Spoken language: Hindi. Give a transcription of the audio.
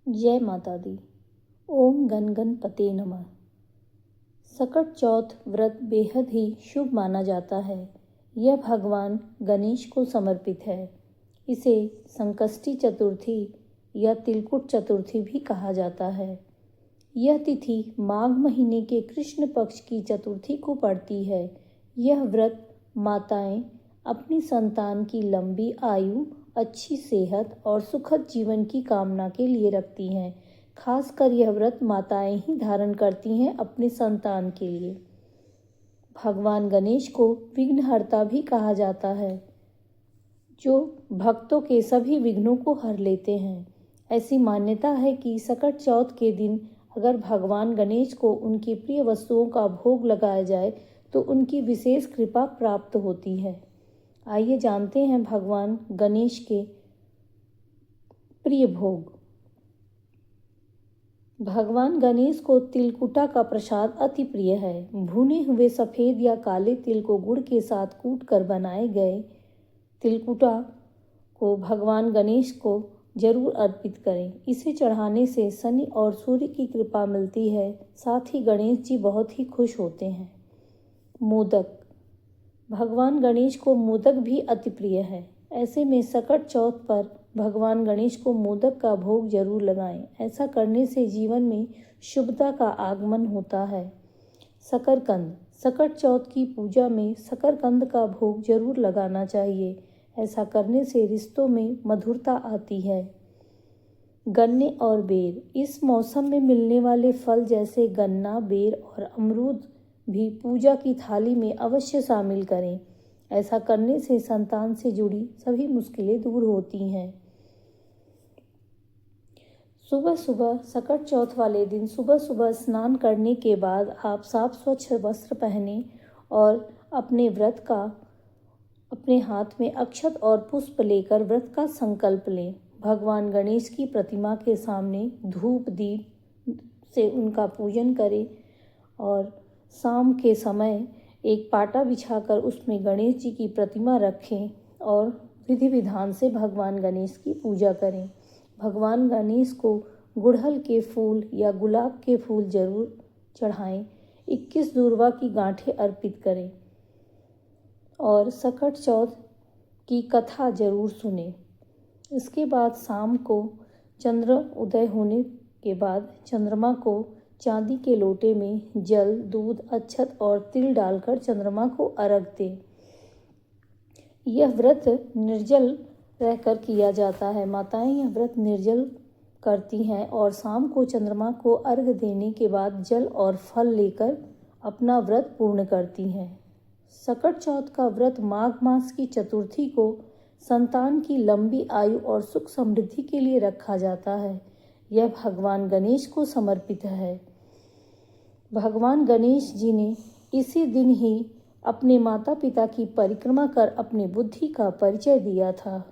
जय माता दी। ओम गण गणपते नमः। सकट चौथ व्रत बेहद ही शुभ माना जाता है। यह भगवान गणेश को समर्पित है। इसे संकष्टी चतुर्थी या तिलकुट चतुर्थी भी कहा जाता है। यह तिथि माघ महीने के कृष्ण पक्ष की चतुर्थी को पड़ती है। यह व्रत माताएं अपनी संतान की लंबी आयु, अच्छी सेहत और सुखद जीवन की कामना के लिए रखती हैं। खासकर यह व्रत माताएं ही धारण करती हैं अपने संतान के लिए। भगवान गणेश को विघ्नहर्ता भी कहा जाता है, जो भक्तों के सभी विघ्नों को हर लेते हैं। ऐसी मान्यता है कि सकट चौथ के दिन अगर भगवान गणेश को उनकी प्रिय वस्तुओं का भोग लगाया जाए तो उनकी विशेष कृपा प्राप्त होती है। आइए जानते हैं भगवान गणेश के प्रिय भोग। भगवान गणेश को तिलकुटा का प्रसाद अति प्रिय है। भुने हुए सफ़ेद या काले तिल को गुड़ के साथ कूटकर बनाए गए तिलकुटा को भगवान गणेश को जरूर अर्पित करें। इसे चढ़ाने से शनि और सूर्य की कृपा मिलती है। साथ ही गणेश जी बहुत ही खुश होते हैं। मोदक। भगवान गणेश को मोदक भी अति प्रिय है। ऐसे में सकट चौथ पर भगवान गणेश को मोदक का भोग जरूर लगाएं। ऐसा करने से जीवन में शुभता का आगमन होता है। शकरकंद। सकट चौथ की पूजा में शकरकंद का भोग जरूर लगाना चाहिए। ऐसा करने से रिश्तों में मधुरता आती है। गन्ने और बेर। इस मौसम में मिलने वाले फल जैसे गन्ना, बेर और अमरूद भी पूजा की थाली में अवश्य शामिल करें। ऐसा करने से संतान से जुड़ी सभी मुश्किलें दूर होती हैं। सुबह सुबह सकट चौथ वाले दिन सुबह सुबह स्नान करने के बाद आप साफ स्वच्छ वस्त्र पहनें और अपने हाथ में अक्षत और पुष्प लेकर व्रत का संकल्प लें। भगवान गणेश की प्रतिमा के सामने धूप दीप से उनका पूजन करें और शाम के समय एक पाटा बिछाकर उसमें गणेश जी की प्रतिमा रखें और विधि विधान से भगवान गणेश की पूजा करें। भगवान गणेश को गुड़हल के फूल या गुलाब के फूल जरूर चढ़ाएं। 21 दूर्वा की गांठें अर्पित करें और सकट चौथ की कथा जरूर सुनें। इसके बाद शाम को चंद्र उदय होने के बाद चंद्रमा को चांदी के लोटे में जल, दूध, अक्षत और तिल डालकर चंद्रमा को अर्घ दें। यह व्रत निर्जल रहकर किया जाता है। माताएं यह व्रत निर्जल करती हैं और शाम को चंद्रमा को अर्घ देने के बाद जल और फल लेकर अपना व्रत पूर्ण करती हैं। सकट चौथ का व्रत माघ मास की चतुर्थी को संतान की लंबी आयु और सुख समृद्धि के लिए रखा जाता है। यह भगवान गणेश को समर्पित है। भगवान गणेश जी ने इसी दिन ही अपने माता पिता की परिक्रमा कर अपनी बुद्धि का परिचय दिया था।